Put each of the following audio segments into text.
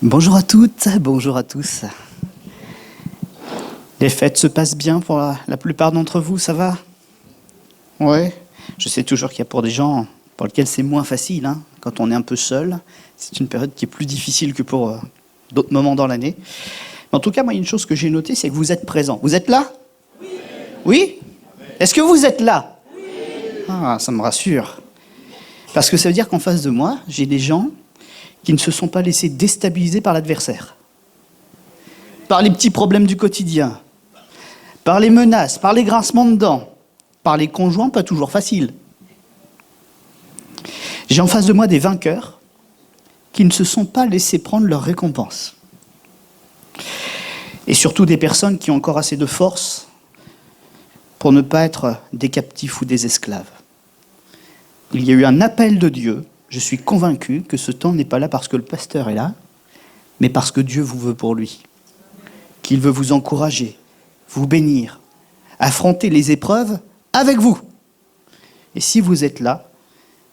Bonjour à toutes, bonjour à tous. Les fêtes se passent bien pour la plupart d'entre vous, ça va? Ouais. Je sais toujours qu'il y a pour des gens pour lesquels c'est moins facile, hein. Quand on est un peu seul, c'est une période qui est plus difficile que pour d'autres moments dans l'année. Mais en tout cas, moi, il y a une chose que j'ai notée, c'est que vous êtes présents. Vous êtes là? Oui. Oui? Est-ce que vous êtes là? Oui. Ah, ça me rassure. Parce que ça veut dire qu'en face de moi, j'ai des gens qui ne se sont pas laissés déstabiliser par l'adversaire, par les petits problèmes du quotidien, par les menaces, par les grincements de dents, par les conjoints pas toujours faciles. J'ai en face de moi des vainqueurs qui ne se sont pas laissés prendre leur récompense. Et surtout des personnes qui ont encore assez de force pour ne pas être des captifs ou des esclaves. Il y a eu un appel de Dieu. Je suis convaincu que ce temps n'est pas là parce que le pasteur est là, mais parce que Dieu vous veut pour lui. Qu'il veut vous encourager, vous bénir, affronter les épreuves avec vous. Et si vous êtes là,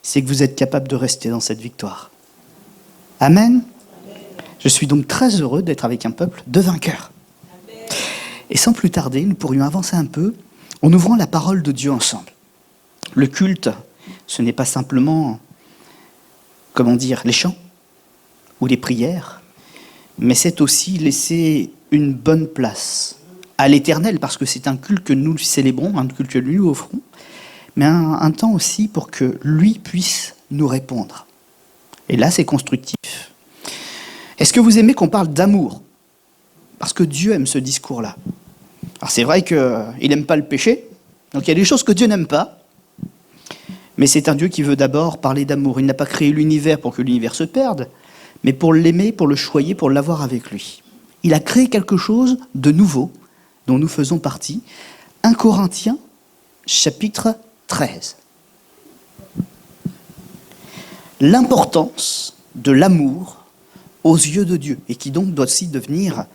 c'est que vous êtes capable de rester dans cette victoire. Amen. Je suis donc très heureux d'être avec un peuple de vainqueurs. Et sans plus tarder, nous pourrions avancer un peu en ouvrant la parole de Dieu ensemble. Le culte, ce n'est pas simplement, les chants ou les prières, mais c'est aussi laisser une bonne place à l'Éternel, parce que c'est un culte que nous célébrons, un culte que nous lui offrons, mais un temps aussi pour que lui puisse nous répondre. Et là, c'est constructif. Est-ce que vous aimez qu'on parle d'amour? Parce que Dieu aime ce discours-là. Alors c'est vrai qu'il n'aime pas le péché, donc il y a des choses que Dieu n'aime pas, mais c'est un Dieu qui veut d'abord parler d'amour. Il n'a pas créé l'univers pour que l'univers se perde, mais pour l'aimer, pour le choyer, pour l'avoir avec lui. Il a créé quelque chose de nouveau, dont nous faisons partie. 1 Corinthiens, chapitre 13. L'importance de l'amour aux yeux de Dieu, et qui donc doit aussi devenir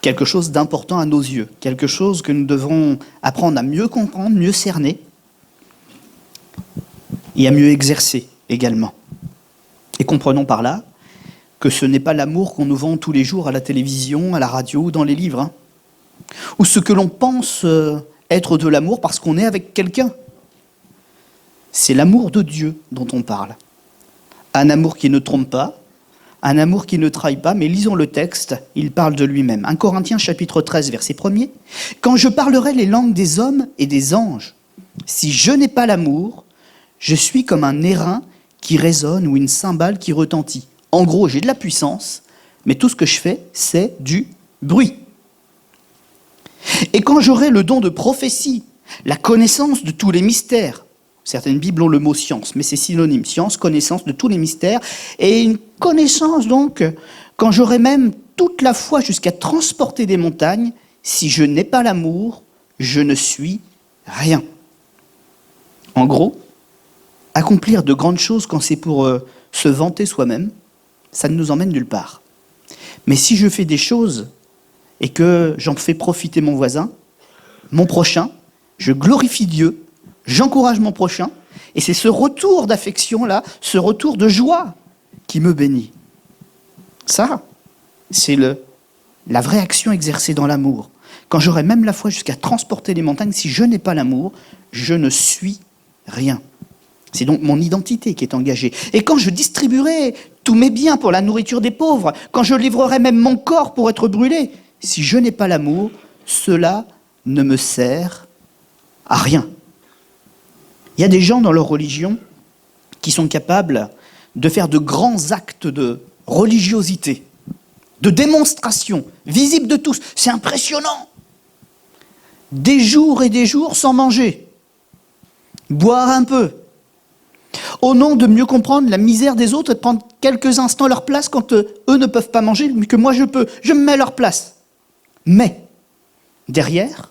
quelque chose d'important à nos yeux, quelque chose que nous devons apprendre à mieux comprendre, mieux cerner, et à mieux exercer également. Et comprenons par là que ce n'est pas l'amour qu'on nous vend tous les jours à la télévision, à la radio ou dans les livres, hein, ou ce que l'on pense être de l'amour parce qu'on est avec quelqu'un. C'est l'amour de Dieu dont on parle. Un amour qui ne trompe pas, un amour qui ne trahit pas, mais lisons le texte, il parle de lui-même. 1 Corinthiens chapitre 13, verset 1er. « Quand je parlerai les langues des hommes et des anges, si je n'ai pas l'amour, je suis comme un airain qui résonne ou une cymbale qui retentit. En gros, j'ai de la puissance, mais tout ce que je fais, c'est du bruit. Et quand j'aurai le don de prophétie, la connaissance de tous les mystères, certaines Bibles ont le mot science, mais c'est synonyme, science, connaissance de tous les mystères, et une connaissance donc, quand j'aurai même toute la foi jusqu'à transporter des montagnes, si je n'ai pas l'amour, je ne suis rien. » En gros, accomplir de grandes choses quand c'est pour se vanter soi-même, ça ne nous emmène nulle part. Mais si je fais des choses et que j'en fais profiter mon voisin, mon prochain, je glorifie Dieu, j'encourage mon prochain, et c'est ce retour d'affection-là, ce retour de joie qui me bénit. Ça, c'est la vraie action exercée dans l'amour. Quand j'aurai même la foi jusqu'à transporter les montagnes, si je n'ai pas l'amour, je ne suis rien. C'est donc mon identité qui est engagée. Et quand je distribuerai tous mes biens pour la nourriture des pauvres, quand je livrerai même mon corps pour être brûlé, si je n'ai pas l'amour, cela ne me sert à rien. Il y a des gens dans leur religion qui sont capables de faire de grands actes de religiosité, de démonstration, visible de tous. C'est impressionnant. Des jours et des jours sans manger, boire un peu, au nom de mieux comprendre la misère des autres et de prendre quelques instants leur place quand eux ne peuvent pas manger, mais que moi je peux. Je me mets à leur place. Mais, derrière,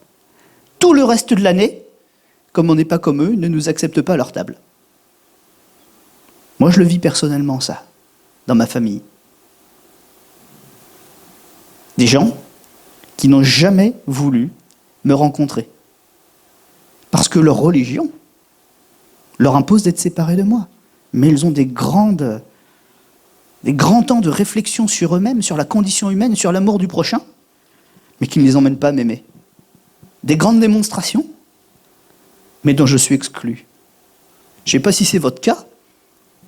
tout le reste de l'année, comme on n'est pas comme eux, ils ne nous acceptent pas à leur table. Moi je le vis personnellement ça, dans ma famille. Des gens qui n'ont jamais voulu me rencontrer. Parce que leur religion leur impose d'être séparés de moi. Mais ils ont des grandes des grands temps de réflexion sur eux-mêmes, sur la condition humaine, sur l'amour du prochain, mais qui ne les emmènent pas à m'aimer. Des grandes démonstrations, mais dont je suis exclu. Je ne sais pas si c'est votre cas,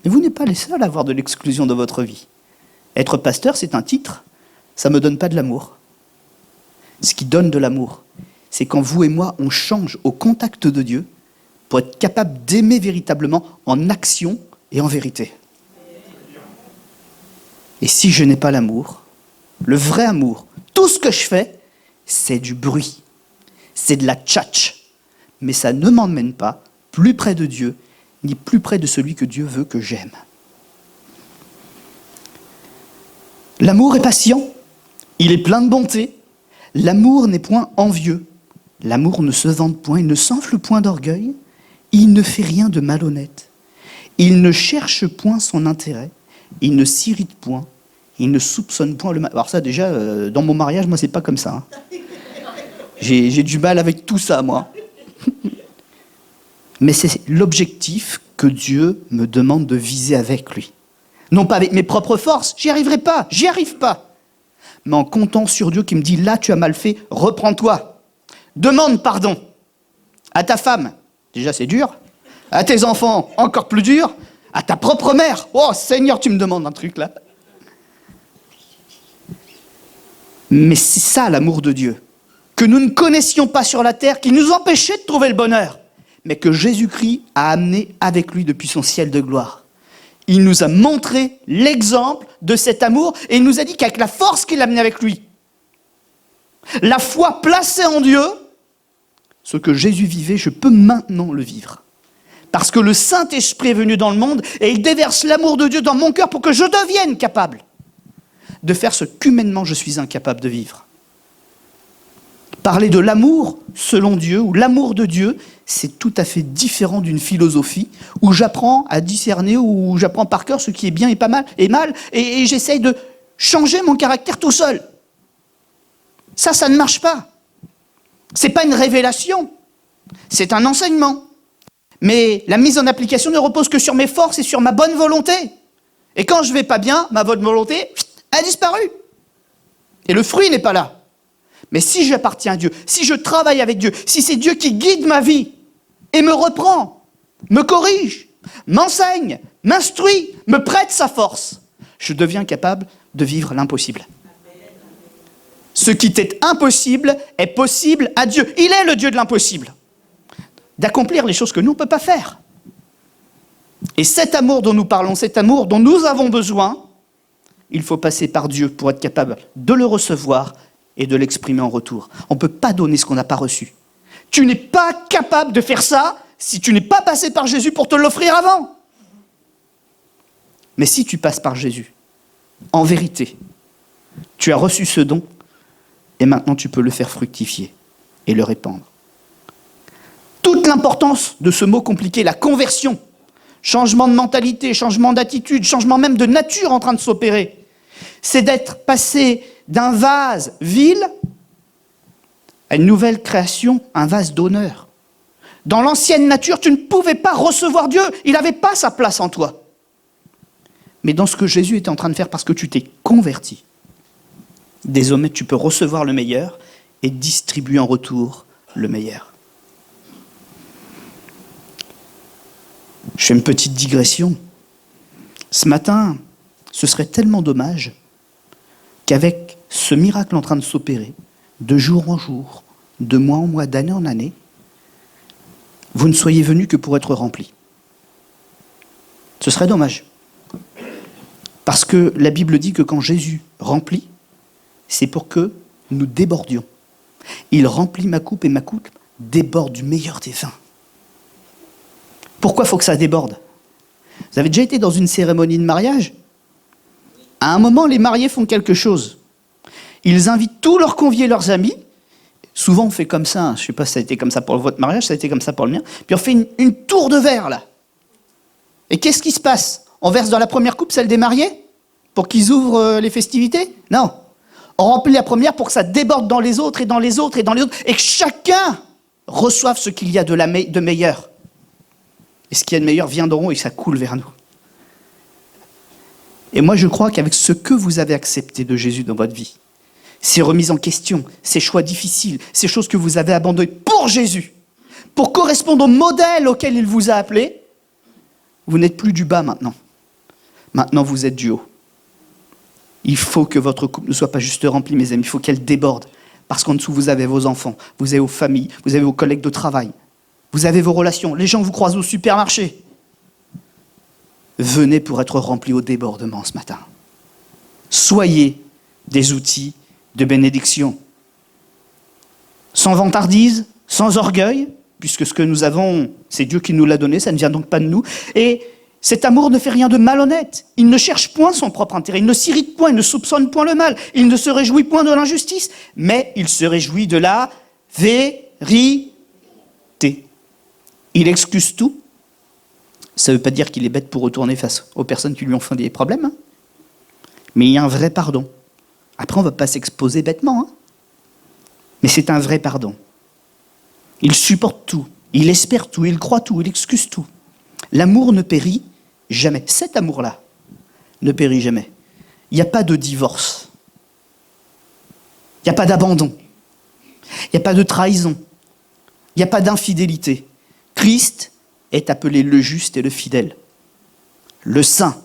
mais vous n'êtes pas les seuls à avoir de l'exclusion dans votre vie. Être pasteur, c'est un titre, ça ne me donne pas de l'amour. Ce qui donne de l'amour, c'est quand vous et moi, on change au contact de Dieu pour être capable d'aimer véritablement en action et en vérité. Et si je n'ai pas l'amour, le vrai amour, tout ce que je fais, c'est du bruit, c'est de la tchatch, mais ça ne m'emmène pas plus près de Dieu, ni plus près de celui que Dieu veut que j'aime. L'amour est patient, il est plein de bonté, l'amour n'est point envieux, l'amour ne se vante point, il ne s'enfle point d'orgueil, il ne fait rien de malhonnête, il ne cherche point son intérêt, il ne s'irrite point, il ne soupçonne point le mal. Alors ça déjà, dans mon mariage, moi c'est pas comme ça. Hein. J'ai du mal avec tout ça, moi. Mais c'est l'objectif que Dieu me demande de viser avec lui. Non pas avec mes propres forces, j'y arrive pas. Mais en comptant sur Dieu qui me dit, là tu as mal fait, reprends-toi. Demande pardon à ta femme, déjà c'est dur, à tes enfants, encore plus dur, à ta propre mère. Oh Seigneur, tu me demandes un truc là. Mais c'est ça l'amour de Dieu, que nous ne connaissions pas sur la terre, qui nous empêchait de trouver le bonheur, mais que Jésus-Christ a amené avec lui depuis son ciel de gloire. Il nous a montré l'exemple de cet amour et il nous a dit qu'avec la force qu'il a amenée avec lui, la foi placée en Dieu, ce que Jésus vivait, je peux maintenant le vivre. Parce que le Saint-Esprit est venu dans le monde et il déverse l'amour de Dieu dans mon cœur pour que je devienne capable de faire ce qu'humainement je suis incapable de vivre. Parler de l'amour selon Dieu ou l'amour de Dieu, c'est tout à fait différent d'une philosophie où j'apprends à discerner, où j'apprends par cœur ce qui est bien et pas mal et mal, et j'essaye de changer mon caractère tout seul. Ça ne marche pas. C'est pas une révélation, c'est un enseignement. Mais la mise en application ne repose que sur mes forces et sur ma bonne volonté. Et quand je vais pas bien, ma bonne volonté a disparu. Et le fruit n'est pas là. Mais si j'appartiens à Dieu, si je travaille avec Dieu, si c'est Dieu qui guide ma vie et me reprend, me corrige, m'enseigne, m'instruit, me prête sa force, je deviens capable de vivre l'impossible. Ce qui était impossible est possible à Dieu. Il est le Dieu de l'impossible. D'accomplir les choses que nous, on ne peut pas faire. Et cet amour dont nous parlons, cet amour dont nous avons besoin, il faut passer par Dieu pour être capable de le recevoir et de l'exprimer en retour. On ne peut pas donner ce qu'on n'a pas reçu. Tu n'es pas capable de faire ça si tu n'es pas passé par Jésus pour te l'offrir avant. Mais si tu passes par Jésus, en vérité, tu as reçu ce don et maintenant tu peux le faire fructifier et le répandre. Toute l'importance de ce mot compliqué, la conversion, changement de mentalité, changement d'attitude, changement même de nature en train de s'opérer, c'est d'être passé d'un vase vil à une nouvelle création, un vase d'honneur. Dans l'ancienne nature, tu ne pouvais pas recevoir Dieu, il n'avait pas sa place en toi. Mais dans ce que Jésus était en train de faire parce que tu t'es converti, désormais tu peux recevoir le meilleur et distribuer en retour le meilleur. Je fais une petite digression. Ce matin, ce serait tellement dommage qu'avec ce miracle en train de s'opérer, de jour en jour, de mois en mois, d'année en année, vous ne soyez venus que pour être remplis. Ce serait dommage. Parce que la Bible dit que quand Jésus remplit, c'est pour que nous débordions. Il remplit ma coupe et ma coupe déborde du meilleur des vins. Pourquoi il faut que ça déborde ? Vous avez déjà été dans une cérémonie de mariage ? À un moment, les mariés font quelque chose. Ils invitent tous leurs conviés, leurs amis. Souvent, on fait comme ça. Je ne sais pas si ça a été comme ça pour votre mariage, ça a été comme ça pour le mien. Puis on fait une tour de verre, là. Et qu'est-ce qui se passe ? On verse dans la première coupe celle des mariés pour qu'ils ouvrent les festivités ? Non. On remplit la première pour que ça déborde dans les autres et dans les autres et dans les autres et que chacun reçoive ce qu'il y a de meilleur. Et ce qu'il y a de meilleur vient d'en haut et ça coule vers nous. Et moi, je crois qu'avec ce que vous avez accepté de Jésus dans votre vie, ces remises en question, ces choix difficiles, ces choses que vous avez abandonnées pour Jésus, pour correspondre au modèle auquel il vous a appelé, vous n'êtes plus du bas maintenant. Maintenant, vous êtes du haut. Il faut que votre couple ne soit pas juste remplie, mes amis, il faut qu'elle déborde. Parce qu'en dessous, vous avez vos enfants, vous avez vos familles, vous avez vos collègues de travail, vous avez vos relations, les gens que vous croisez au supermarché. Venez pour être remplis au débordement ce matin. Soyez des outils de bénédiction. Sans vantardise, sans orgueil, puisque ce que nous avons, c'est Dieu qui nous l'a donné, ça ne vient donc pas de nous. Et cet amour ne fait rien de malhonnête. Il ne cherche point son propre intérêt, il ne s'irrite point, il ne soupçonne point le mal, il ne se réjouit point de l'injustice, mais il se réjouit de la vérité. Il excuse tout. Ça ne veut pas dire qu'il est bête pour retourner face aux personnes qui lui ont fait des problèmes, hein. Mais il y a un vrai pardon. Après, on ne va pas s'exposer bêtement, hein. Mais c'est un vrai pardon. Il supporte tout, il espère tout, il croit tout, il excuse tout. L'amour ne périt jamais. Cet amour-là ne périt jamais. Il n'y a pas de divorce. Il n'y a pas d'abandon. Il n'y a pas de trahison. Il n'y a pas d'infidélité. Christ est appelé le juste et le fidèle, le saint.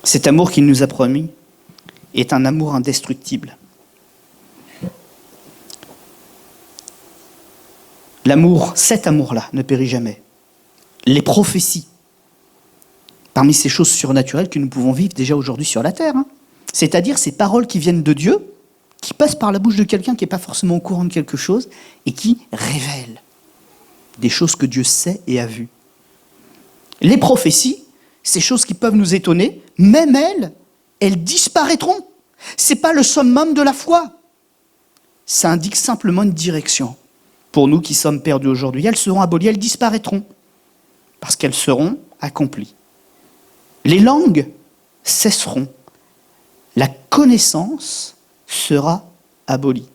Cet amour qu'il nous a promis est un amour indestructible. L'amour, cet amour-là, ne périt jamais. Les prophéties, parmi ces choses surnaturelles que nous pouvons vivre déjà aujourd'hui sur la terre, hein. C'est-à-dire ces paroles qui viennent de Dieu, qui passent par la bouche de quelqu'un qui n'est pas forcément au courant de quelque chose, et qui révèlent des choses que Dieu sait et a vues. Les prophéties, ces choses qui peuvent nous étonner, même elles disparaîtront. Ce n'est pas le summum de la foi. Ça indique simplement une direction. Pour nous qui sommes perdus aujourd'hui, elles seront abolies, elles disparaîtront, parce qu'elles seront accomplies. Les langues cesseront. La connaissance sera abolie.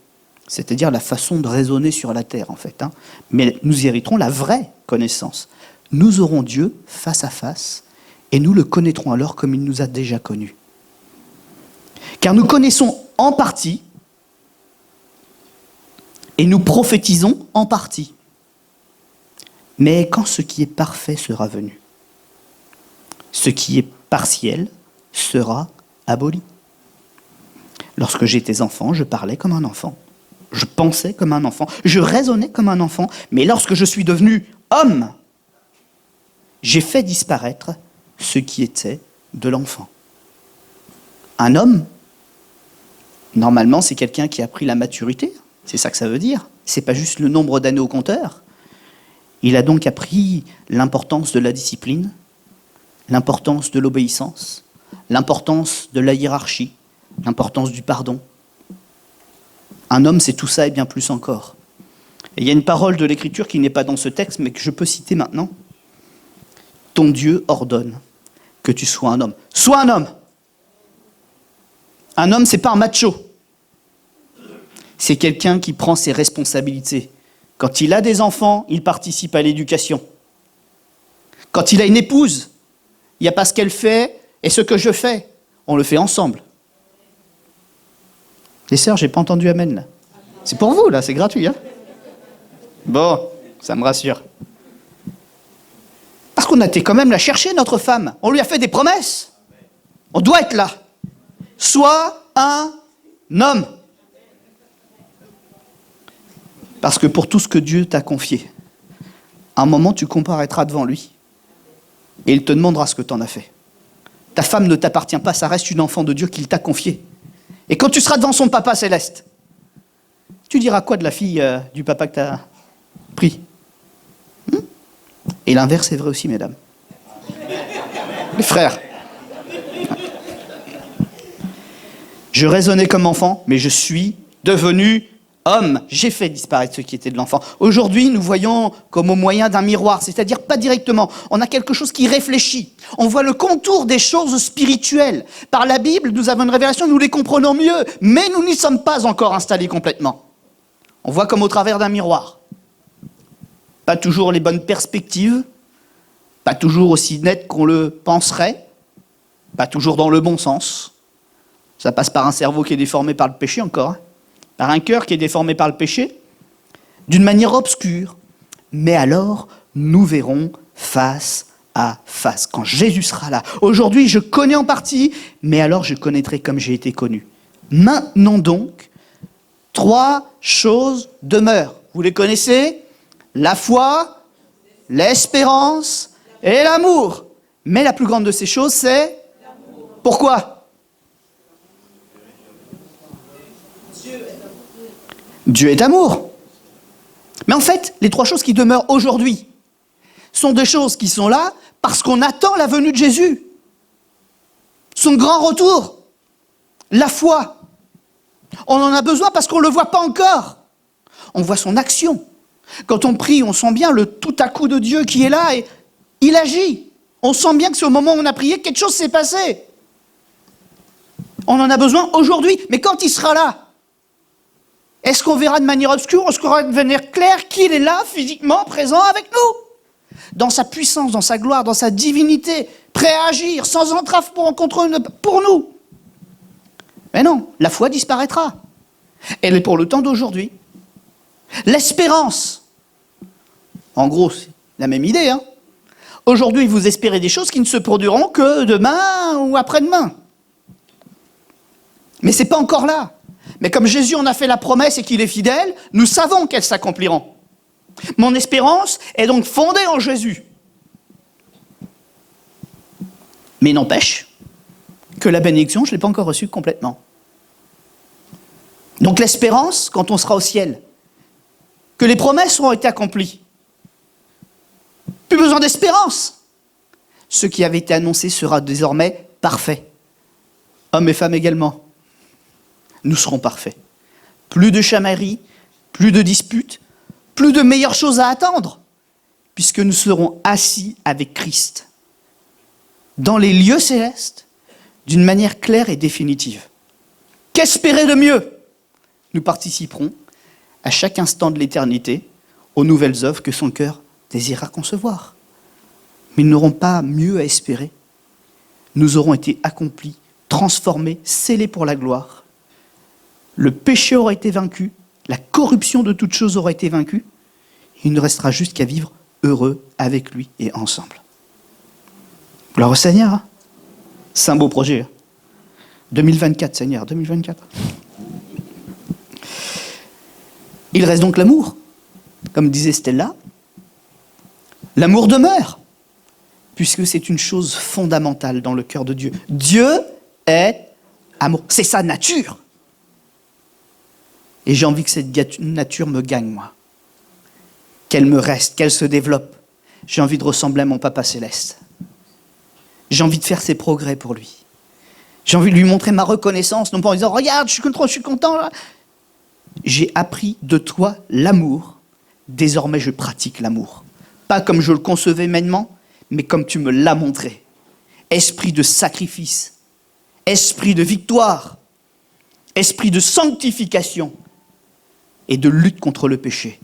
C'est-à-dire la façon de raisonner sur la terre, en fait, hein. Mais nous hériterons la vraie connaissance. Nous aurons Dieu face à face, et nous le connaîtrons alors comme il nous a déjà connus. Car nous connaissons en partie, et nous prophétisons en partie. Mais quand ce qui est parfait sera venu, ce qui est partiel sera aboli. Lorsque j'étais enfant, je parlais comme un enfant. Je pensais comme un enfant. Je raisonnais comme un enfant. Mais lorsque je suis devenu homme, j'ai fait disparaître ce qui était de l'enfant. Un homme, normalement, c'est quelqu'un qui a pris la maturité. C'est ça que ça veut dire. C'est pas juste le nombre d'années au compteur. Il a donc appris l'importance de la discipline, l'importance de l'obéissance, l'importance de la hiérarchie, l'importance du pardon. Un homme, c'est tout ça et bien plus encore. Et il y a une parole de l'Écriture qui n'est pas dans ce texte, mais que je peux citer maintenant. Ton Dieu ordonne que tu sois un homme. Sois un homme. Un homme, c'est pas un macho. C'est quelqu'un qui prend ses responsabilités. Quand il a des enfants, il participe à l'éducation. Quand il a une épouse, il n'y a pas ce qu'elle fait et ce que je fais. On le fait ensemble. Les sœurs, j'ai pas entendu amen là. C'est pour vous là, c'est gratuit. Hein, bon, ça me rassure. Parce qu'on a été quand même la chercher, notre femme. On lui a fait des promesses. On doit être là. Sois un homme. Parce que pour tout ce que Dieu t'a confié, à un moment, tu comparaîtras devant lui. Et il te demandera ce que tu en as fait. Ta femme ne t'appartient pas, ça reste une enfant de Dieu qu'il t'a confiée. Et quand tu seras devant son papa céleste, tu diras quoi de la fille du papa que tu as pris? Et l'inverse est vrai aussi, mesdames. Les frères. Je raisonnais comme enfant, mais je suis devenu homme. J'ai fait disparaître ce qui était de l'enfant. Aujourd'hui, nous voyons comme au moyen d'un miroir, c'est-à-dire pas directement. On a quelque chose qui réfléchit. On voit le contour des choses spirituelles. Par la Bible, nous avons une révélation, nous les comprenons mieux, mais nous n'y sommes pas encore installés complètement. On voit comme au travers d'un miroir. Pas toujours les bonnes perspectives, pas toujours aussi net qu'on le penserait, pas toujours dans le bon sens. Ça passe par un cerveau qui est déformé par le péché encore, hein, par un cœur qui est déformé par le péché, d'une manière obscure. Mais alors, nous verrons face à face, quand Jésus sera là. Aujourd'hui, je connais en partie, mais alors je connaîtrai comme j'ai été connu. Maintenant donc, 3 choses demeurent. Vous les connaissez ? La foi, l'espérance et l'amour. Mais la plus grande de ces choses, c'est l'amour. Pourquoi ? Dieu est amour. Mais en fait, les 3 choses qui demeurent aujourd'hui sont des choses qui sont là parce qu'on attend la venue de Jésus. Son grand retour. La foi. On en a besoin parce qu'on ne le voit pas encore. On voit son action. Quand on prie, on sent bien le tout à coup de Dieu qui est là et il agit. On sent bien que c'est au moment où on a prié que quelque chose s'est passé. On en a besoin aujourd'hui. Mais quand il sera là, est-ce qu'on verra de manière obscure, est-ce qu'on verra de manière claire qu'il est là, physiquement, présent avec nous ? Dans sa puissance, dans sa gloire, dans sa divinité, prêt à agir, sans entrave pour nous. Mais non, la foi disparaîtra. Elle est pour le temps d'aujourd'hui. L'espérance. En gros, c'est la même idée. Hein. Aujourd'hui, vous espérez des choses qui ne se produiront que demain ou après-demain. Mais ce n'est pas encore là. Mais comme Jésus en a fait la promesse et qu'il est fidèle, nous savons qu'elles s'accompliront. Mon espérance est donc fondée en Jésus. Mais n'empêche que la bénédiction, je ne l'ai pas encore reçue complètement. Donc l'espérance, quand on sera au ciel, que les promesses auront été accomplies. Plus besoin d'espérance. Ce qui avait été annoncé sera désormais parfait. Hommes et femmes également. Nous serons parfaits. Plus de chamailleries, plus de disputes, plus de meilleures choses à attendre, puisque nous serons assis avec Christ dans les lieux célestes d'une manière claire et définitive. Qu'espérer de mieux ? Nous participerons à chaque instant de l'éternité aux nouvelles œuvres que son cœur désirera concevoir. Mais nous n'aurons pas mieux à espérer. Nous aurons été accomplis, transformés, scellés pour la gloire. Le péché aura été vaincu, la corruption de toutes choses aura été vaincue. Il ne restera juste qu'à vivre heureux avec lui et ensemble. Gloire au Seigneur. Hein, c'est un beau projet. Hein. 2024, Seigneur, 2024. Il reste donc l'amour. Comme disait Stella, l'amour demeure, puisque c'est une chose fondamentale dans le cœur de Dieu. Dieu est amour. C'est sa nature. Et j'ai envie que cette nature me gagne, moi. Qu'elle me reste, qu'elle se développe. J'ai envie de ressembler à mon Papa Céleste. J'ai envie de faire ses progrès pour lui. J'ai envie de lui montrer ma reconnaissance, non pas en disant « Regarde, je suis content. » là. J'ai appris de toi l'amour. Désormais, je pratique l'amour. Pas comme je le concevais humainement, mais comme tu me l'as montré. Esprit de sacrifice, esprit de victoire, esprit de sanctification et de lutte contre le péché.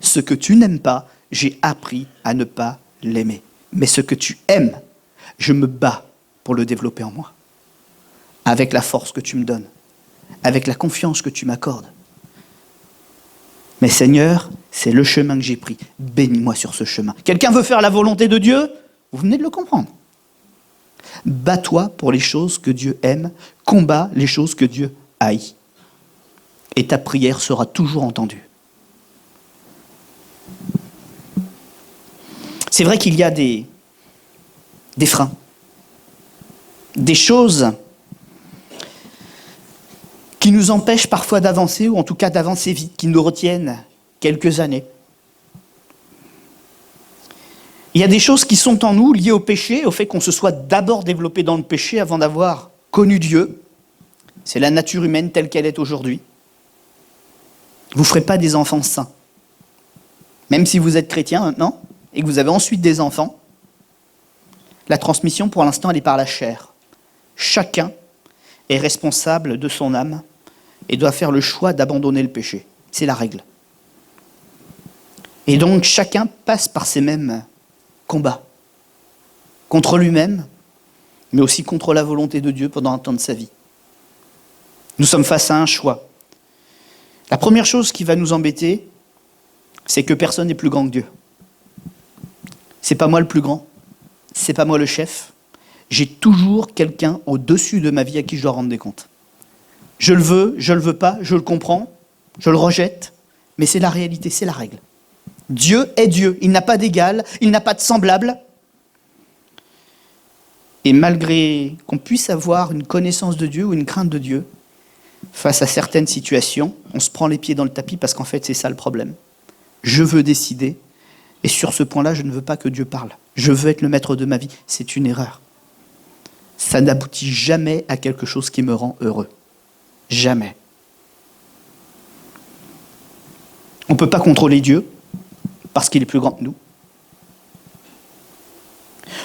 Ce que tu n'aimes pas, j'ai appris à ne pas l'aimer. Mais ce que tu aimes, je me bats pour le développer en moi. Avec la force que tu me donnes, avec la confiance que tu m'accordes. Mais Seigneur, c'est le chemin que j'ai pris. Bénis-moi sur ce chemin. Quelqu'un veut faire la volonté de Dieu ? Vous venez de le comprendre. Bats-toi pour les choses que Dieu aime, combats les choses que Dieu haït. Et ta prière sera toujours entendue. C'est vrai qu'il y a des freins, des choses qui nous empêchent parfois d'avancer, ou en tout cas d'avancer vite, qui nous retiennent quelques années. Il y a des choses qui sont en nous liées au péché, au fait qu'on se soit d'abord développé dans le péché avant d'avoir connu Dieu. C'est la nature humaine telle qu'elle est aujourd'hui. Vous ne ferez pas des enfants saints. Même si vous êtes chrétien maintenant, et que vous avez ensuite des enfants, la transmission pour l'instant elle est par la chair. Chacun est responsable de son âme et doit faire le choix d'abandonner le péché. C'est la règle. Et donc chacun passe par ces mêmes combats. contre lui-même, mais aussi contre la volonté de Dieu pendant un temps de sa vie. Nous sommes face à un choix. La première chose qui va nous embêter, c'est que personne n'est plus grand que Dieu. C'est pas moi le plus grand, c'est pas moi le chef. J'ai toujours quelqu'un au-dessus de ma vie à qui je dois rendre des comptes. Je le veux pas, je le comprends, je le rejette, mais c'est la réalité, c'est la règle. Dieu est Dieu, il n'a pas d'égal, il n'a pas de semblable. Et malgré qu'on puisse avoir une connaissance de Dieu ou une crainte de Dieu, face à certaines situations, on se prend les pieds dans le tapis parce qu'en fait c'est ça le problème. Je veux décider, et sur ce point-là, je ne veux pas que Dieu parle. Je veux être le maître de ma vie. C'est une erreur. Ça n'aboutit jamais à quelque chose qui me rend heureux. Jamais. On ne peut pas contrôler Dieu parce qu'il est plus grand que nous.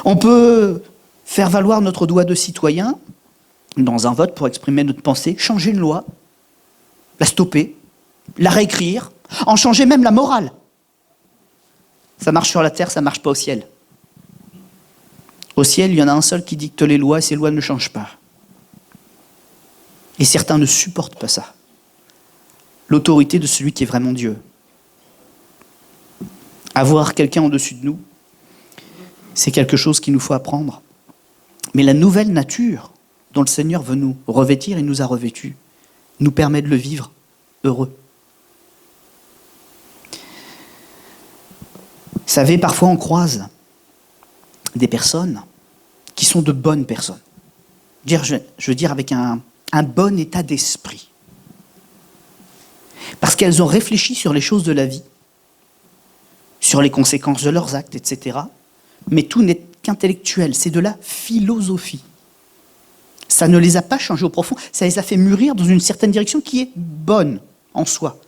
On peut faire valoir notre droit de citoyen dans un vote pour exprimer notre pensée, changer une loi, la stopper, la réécrire, en changer même la morale. Ça marche sur la terre, ça ne marche pas au ciel. Au ciel, il y en a un seul qui dicte les lois et ces lois ne changent pas. Et certains ne supportent pas ça. L'autorité de celui qui est vraiment Dieu. Avoir quelqu'un au-dessus de nous, c'est quelque chose qu'il nous faut apprendre. Mais la nouvelle nature dont le Seigneur veut nous revêtir et nous a revêtus, nous permet de le vivre heureux. Vous savez, parfois on croise des personnes qui sont de bonnes personnes. Je veux dire avec un bon état d'esprit. Parce qu'elles ont réfléchi sur les choses de la vie, sur les conséquences de leurs actes, etc. Mais tout n'est qu'intellectuel, c'est de la philosophie. Ça ne les a pas changés au profond, ça les a fait mûrir dans une certaine direction qui est bonne en soi.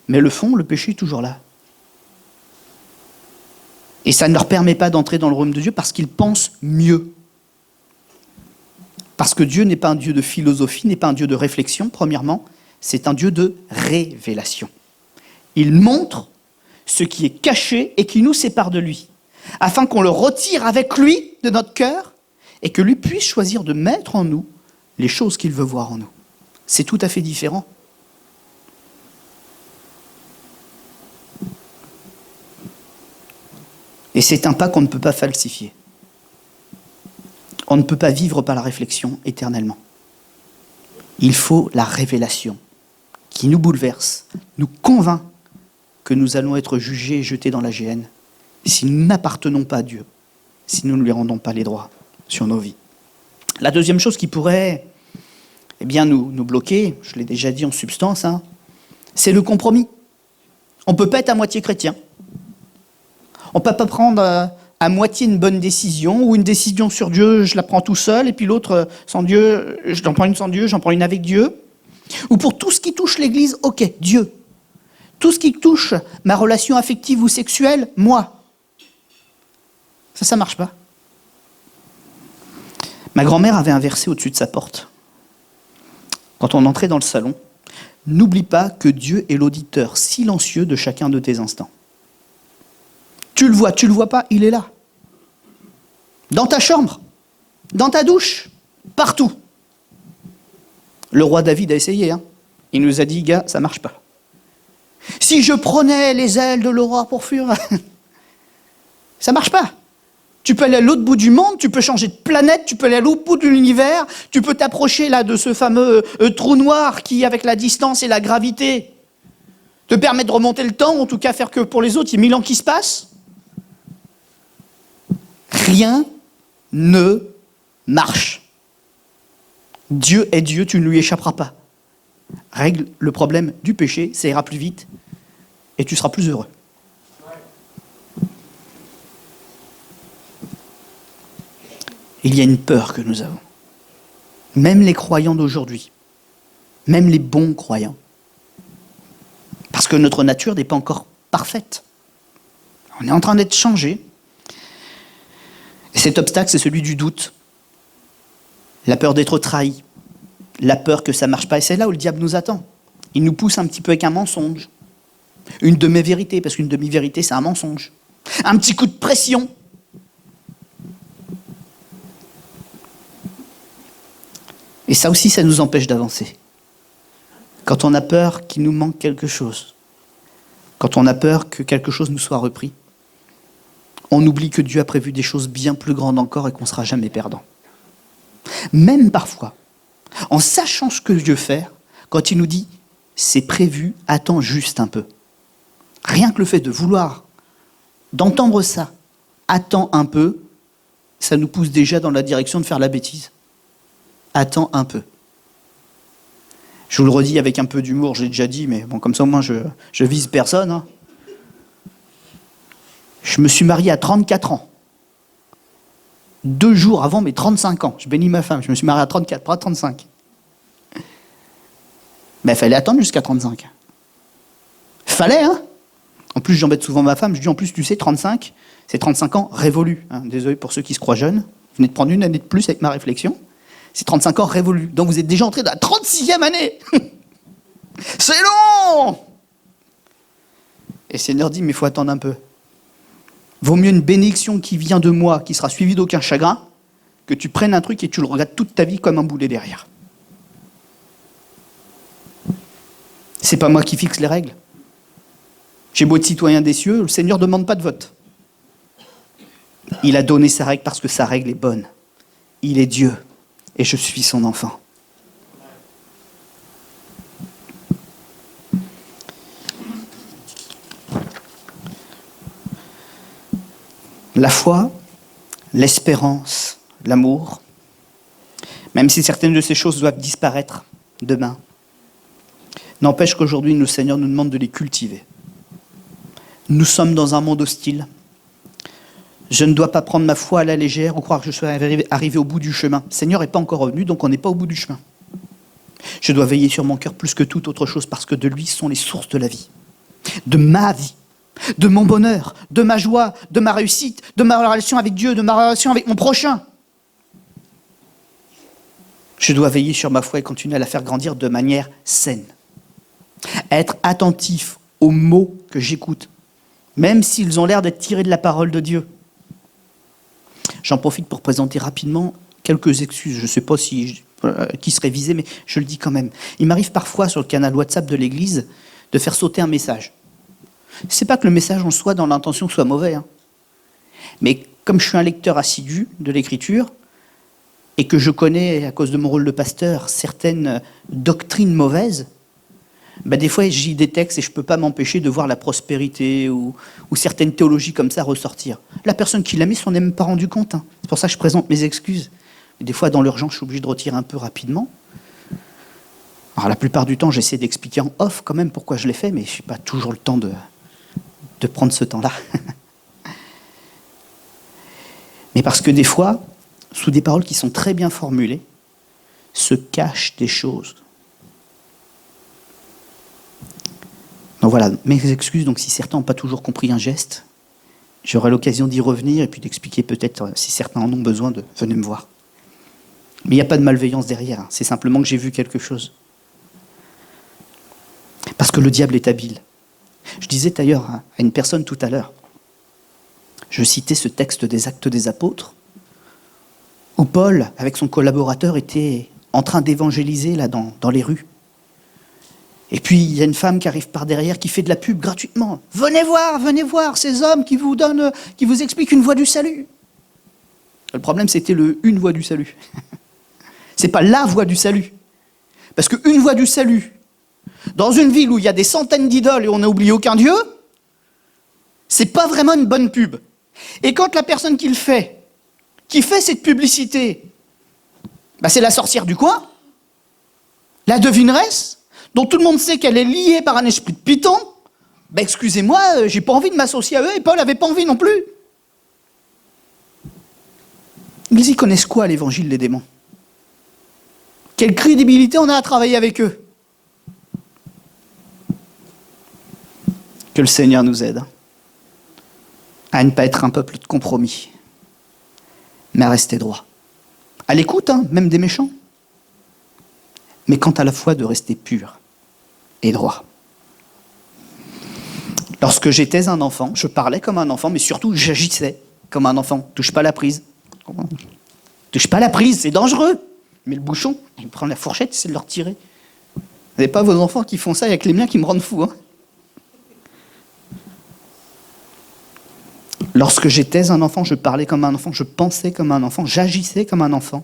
Mais le fond, le péché est toujours là. Et ça ne leur permet pas d'entrer dans le royaume de Dieu parce qu'ils pensent mieux. Parce que Dieu n'est pas un Dieu de philosophie, n'est pas un Dieu de réflexion, premièrement, c'est un Dieu de révélation. Il montre ce qui est caché et qui nous sépare de lui, afin qu'on le retire avec lui de notre cœur et que lui puisse choisir de mettre en nous les choses qu'il veut voir en nous. C'est tout à fait différent. Et c'est un pas qu'on ne peut pas falsifier. On ne peut pas vivre par la réflexion éternellement. Il faut la révélation qui nous bouleverse, nous convainc que nous allons être jugés et jetés dans la géhenne si nous n'appartenons pas à Dieu, si nous ne lui rendons pas les droits sur nos vies. La deuxième chose qui pourrait nous bloquer, je l'ai déjà dit en substance, c'est le compromis. On ne peut pas être à moitié chrétien. On ne peut pas prendre à moitié une bonne décision, ou une décision sur Dieu, je la prends tout seul, et puis l'autre, sans Dieu, j'en prends une sans Dieu, j'en prends une avec Dieu. Ou pour tout ce qui touche l'Église, ok, Dieu. Tout ce qui touche ma relation affective ou sexuelle, moi. Ça ne marche pas. Ma grand-mère avait un verset au-dessus de sa porte. Quand on entrait dans le salon, « N'oublie pas que Dieu est l'auditeur silencieux de chacun de tes instants. » Tu le vois pas, il est là. Dans ta chambre, dans ta douche, partout. Le roi David a essayé, Il nous a dit, gars, ça marche pas. Si je prenais les ailes de l'aurore pour fuir, ça marche pas. Tu peux aller à l'autre bout du monde, tu peux changer de planète, tu peux aller à l'autre bout de l'univers, tu peux t'approcher là de ce fameux trou noir qui, avec la distance et la gravité, te permet de remonter le temps, en tout cas faire que pour les autres, il y a 1000 ans qui se passent. Rien ne marche. Dieu est Dieu, tu ne lui échapperas pas. Règle le problème du péché, ça ira plus vite et tu seras plus heureux. Il y a une peur que nous avons. Même les croyants d'aujourd'hui, même les bons croyants. Parce que notre nature n'est pas encore parfaite. On est en train d'être changé. Et cet obstacle, c'est celui du doute. La peur d'être trahi. La peur que ça ne marche pas. Et c'est là où le diable nous attend. Il nous pousse un petit peu avec un mensonge. Une demi-vérité, parce qu'une demi-vérité, c'est un mensonge. Un petit coup de pression. Et ça aussi, ça nous empêche d'avancer. Quand on a peur qu'il nous manque quelque chose, quand on a peur que quelque chose nous soit repris, on oublie que Dieu a prévu des choses bien plus grandes encore et qu'on ne sera jamais perdant. Même parfois, en sachant ce que Dieu fait, quand il nous dit « c'est prévu, attends juste un peu ». Rien que le fait de vouloir, d'entendre ça, attends un peu, ça nous pousse déjà dans la direction de faire la bêtise. Attends un peu. Je vous le redis avec un peu d'humour, je l'ai déjà dit, mais bon, comme ça au moins je vise personne. Hein. Je me suis marié à 34 ans. 2 jours avant mes 35 ans. Je bénis ma femme, je me suis marié à 34, pas à 35. Mais il fallait attendre jusqu'à 35. Fallait, hein. En plus, j'embête souvent ma femme, je dis en plus, tu sais, 35, c'est 35 ans révolus. Hein. Désolé pour ceux qui se croient jeunes. Vous venez de prendre une année de plus avec ma réflexion. C'est 35 ans révolus. Donc vous êtes déjà entré dans la 36e année. C'est long. Et le Seigneur dit, mais il faut attendre un peu. Vaut mieux une bénédiction qui vient de moi, qui sera suivie d'aucun chagrin, que tu prennes un truc et tu le regardes toute ta vie comme un boulet derrière. C'est pas moi qui fixe les règles. J'ai beau être citoyen des cieux, le Seigneur ne demande pas de vote. Il a donné sa règle parce que sa règle est bonne. Il est Dieu et je suis son enfant. La foi, l'espérance, l'amour, même si certaines de ces choses doivent disparaître demain, n'empêche qu'aujourd'hui, le Seigneur nous demande de les cultiver. Nous sommes dans un monde hostile. Je ne dois pas prendre ma foi à la légère ou croire que je suis arrivé au bout du chemin. Le Seigneur n'est pas encore revenu, donc on n'est pas au bout du chemin. Je dois veiller sur mon cœur plus que toute autre chose, parce que de lui sont les sources de la vie, de ma vie, de mon bonheur, de ma joie, de ma réussite, de ma relation avec Dieu, de ma relation avec mon prochain. Je dois veiller sur ma foi et continuer à la faire grandir de manière saine. Être attentif aux mots que j'écoute, même s'ils ont l'air d'être tirés de la parole de Dieu. J'en profite pour présenter rapidement quelques excuses. Je ne sais pas qui serait visé, mais je le dis quand même. Il m'arrive parfois sur le canal WhatsApp de l'Église de faire sauter un message. C'est pas que le message en soi, dans l'intention, soit mauvais. Hein. Mais comme je suis un lecteur assidu de l'Écriture, et que je connais, à cause de mon rôle de pasteur, certaines doctrines mauvaises, des fois, je lis des textes et je ne peux pas m'empêcher de voir la prospérité ou certaines théologies comme ça ressortir. La personne qui l'a mis s'en est même pas rendu compte. Hein. C'est pour ça que je présente mes excuses. Et des fois, dans l'urgence, je suis obligé de retirer un peu rapidement. Alors, la plupart du temps, j'essaie d'expliquer en off quand même pourquoi je l'ai fait, mais je n'ai pas toujours le temps de prendre ce temps-là. Mais parce que des fois, sous des paroles qui sont très bien formulées, se cachent des choses. Donc voilà, mes excuses, donc si certains n'ont pas toujours compris un geste, j'aurai l'occasion d'y revenir et puis d'expliquer peut-être, si certains en ont besoin, venez me voir. Mais il n'y a pas de malveillance derrière, hein. C'est simplement que j'ai vu quelque chose. Parce que le diable est habile. Je disais d'ailleurs à une personne tout à l'heure, je citais ce texte des Actes des Apôtres, où Paul, avec son collaborateur, était en train d'évangéliser là dans les rues. Et puis, il y a une femme qui arrive par derrière, qui fait de la pub gratuitement. Venez voir ces hommes qui vous expliquent une voie du salut. Le problème, c'était une voie du salut. C'est pas la voie du salut. Parce qu'une voie du salut, dans une ville où il y a des centaines d'idoles et on n'a oublié aucun dieu, c'est pas vraiment une bonne pub. Et quand la personne qui fait cette publicité, c'est la sorcière du coin, la devineresse, dont tout le monde sait qu'elle est liée par un esprit de python, excusez-moi, j'ai pas envie de m'associer à eux, et Paul n'avait pas envie non plus. Ils y connaissent quoi, l'évangile des démons? Quelle crédibilité on a à travailler avec eux? Que le Seigneur nous aide à ne pas être un peuple de compromis, mais à rester droit. À l'écoute, même des méchants. Mais quant à la foi, de rester pur et droit. Lorsque j'étais un enfant, je parlais comme un enfant, mais surtout j'agissais comme un enfant. Touche pas la prise. Touche pas la prise, c'est dangereux. met le bouchon, il prend la fourchette, il essaie de leur tirer. Vous n'avez pas vos enfants qui font ça avec les miens qui me rendent fou. Hein. Lorsque j'étais un enfant, je parlais comme un enfant, je pensais comme un enfant, j'agissais comme un enfant.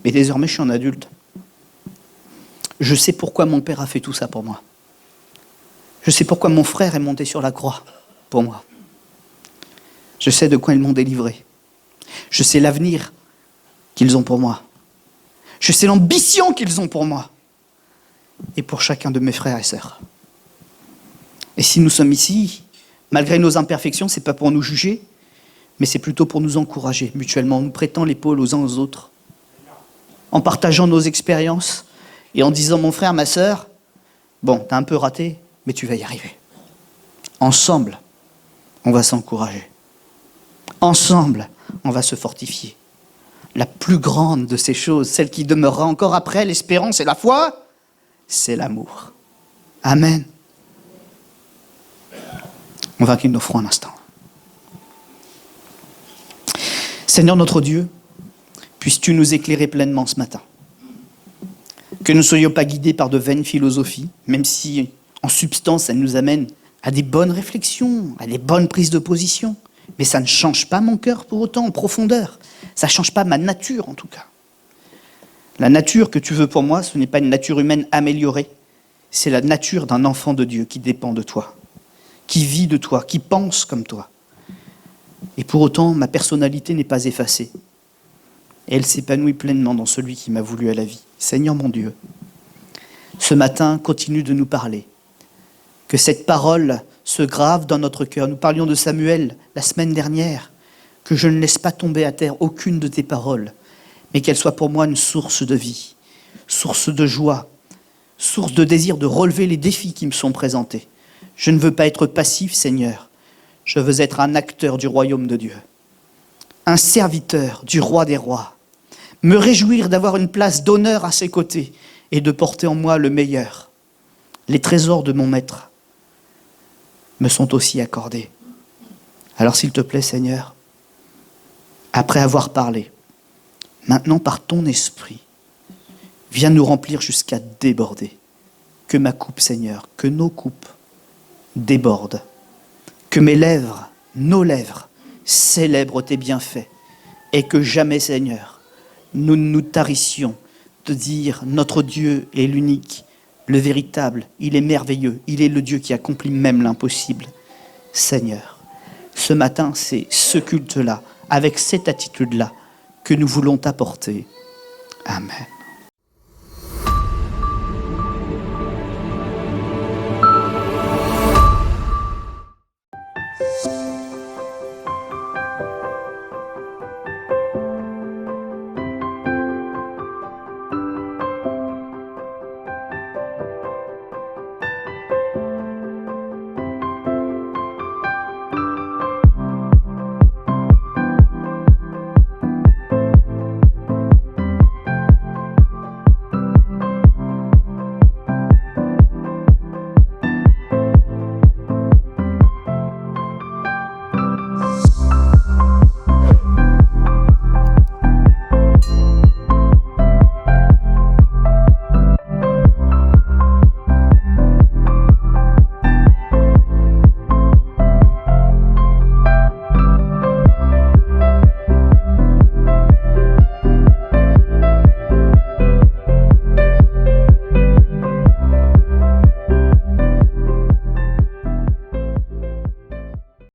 Mais désormais, je suis un adulte. Je sais pourquoi mon père a fait tout ça pour moi. Je sais pourquoi mon frère est monté sur la croix pour moi. Je sais de quoi ils m'ont délivré. Je sais l'avenir qu'ils ont pour moi. Je sais l'ambition qu'ils ont pour moi et pour chacun de mes frères et sœurs. Et si nous sommes ici, malgré nos imperfections, ce n'est pas pour nous juger, mais c'est plutôt pour nous encourager mutuellement, en nous prêtant l'épaule aux uns aux autres, en partageant nos expériences et en disant, mon frère, ma sœur, bon, t'as un peu raté, mais tu vas y arriver. Ensemble, on va s'encourager. Ensemble, on va se fortifier. La plus grande de ces choses, celle qui demeurera encore après l'espérance et la foi, c'est l'amour. Amen. On va incliner nos fronts un instant. Seigneur notre Dieu, puisses-tu nous éclairer pleinement ce matin. Que nous ne soyons pas guidés par de vaines philosophies, même si en substance elles nous amènent à des bonnes réflexions, à des bonnes prises de position. Mais ça ne change pas mon cœur pour autant en profondeur. Ça ne change pas ma nature en tout cas. La nature que tu veux pour moi, ce n'est pas une nature humaine améliorée. C'est la nature d'un enfant de Dieu qui dépend de toi, qui vit de toi, qui pense comme toi. Et pour autant, ma personnalité n'est pas effacée. Et elle s'épanouit pleinement dans celui qui m'a voulu à la vie. Seigneur mon Dieu, ce matin, continue de nous parler. Que cette parole se grave dans notre cœur. Nous parlions de Samuel la semaine dernière. Que je ne laisse pas tomber à terre aucune de tes paroles, mais qu'elle soit pour moi une source de vie, source de joie, source de désir de relever les défis qui me sont présentés. Je ne veux pas être passif, Seigneur. Je veux être un acteur du royaume de Dieu, un serviteur du roi des rois, me réjouir d'avoir une place d'honneur à ses côtés et de porter en moi le meilleur. Les trésors de mon maître me sont aussi accordés. Alors s'il te plaît, Seigneur, après avoir parlé, maintenant par ton esprit, viens nous remplir jusqu'à déborder. Que ma coupe, Seigneur, que nos coupes débordent. Que mes lèvres, nos lèvres, célèbrent tes bienfaits. Et que jamais, Seigneur, nous ne nous tarissions de dire notre Dieu est l'unique, le véritable, il est merveilleux, il est le Dieu qui accomplit même l'impossible. Seigneur, ce matin, c'est ce culte-là, avec cette attitude-là, que nous voulons t'apporter. Amen.